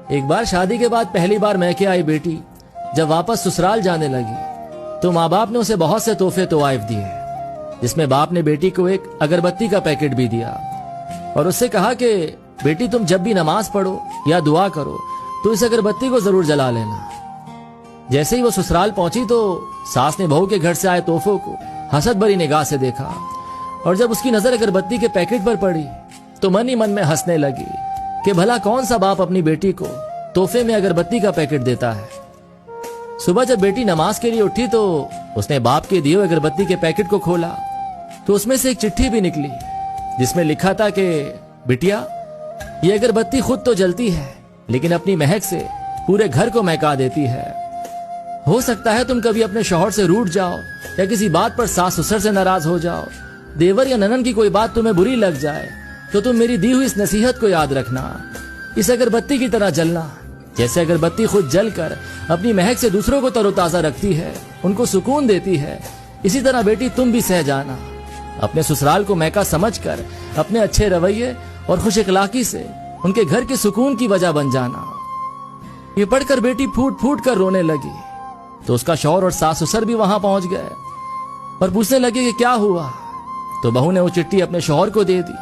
एक बार शादी के बाद पहली बार मैके आई बेटी जब वापस ससुराल जाने लगी तो माँ बाप ने उसे बहुत से तोहफे तोवाइफ दिए, जिसमें बाप ने बेटी को एक अगरबत्ती का पैकेट भी दिया और उससे कहा कि बेटी तुम जब भी नमाज पढ़ो या दुआ करो तो इस अगरबत्ती को जरूर जला लेना। जैसे ही वो ससुराल पहुंची तो सास ने बहू के घर से आए तोहफों को हसद भरी निगाह से देखा और जब उसकी नजर अगरबत्ती के पैकेट पर पड़ी तो मन ही मन में हंसने लगी कि भला कौन सा बाप अपनी बेटी को तोहफे में अगरबत्ती का पैकेट देता है। सुबह जब बेटी नमाज के लिए उठी तो उसने बाप के दिए हुए अगरबत्ती के पैकेट को खोला तो उसमें से एक चिट्ठी भी निकली जिसमें लिखा था कि बिटिया, ये अगरबत्ती खुद तो जलती है लेकिन अपनी महक से पूरे घर को महका देती है। हो सकता है तुम कभी अपने शौहर से रूठ जाओ या किसी बात पर सास ससुर से नाराज हो जाओ, देवर या ननन की कोई बात तुम्हें बुरी लग जाए तो तुम मेरी दी हुई इस नसीहत को याद रखना, इस अगरबत्ती की तरह जलना। जैसे अगरबत्ती खुद जलकर अपनी महक से दूसरों को तरोताजा रखती है, उनको सुकून देती है, इसी तरह बेटी तुम भी सह जाना। अपने ससुराल को महका समझकर अपने अच्छे रवैये और खुश इखलाकी से उनके घर के सुकून की वजह बन जाना। ये पढ़कर बेटी फूट फूट कर रोने लगी तो उसका शौहर और सास ससुर भी वहां पहुंच गए और पूछने लगे कि क्या हुआ। तो बहू ने वो चिट्ठी अपने शौहर को दे दी।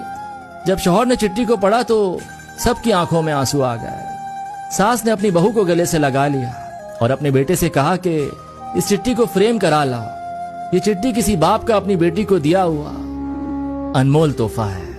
जब शौहर ने चिट्ठी को पढ़ा तो सबकी आंखों में आंसू आ गए। सास ने अपनी बहू को गले से लगा लिया और अपने बेटे से कहा कि इस चिट्ठी को फ्रेम करा लाओ, ये चिट्ठी किसी बाप का अपनी बेटी को दिया हुआ अनमोल तोहफा है।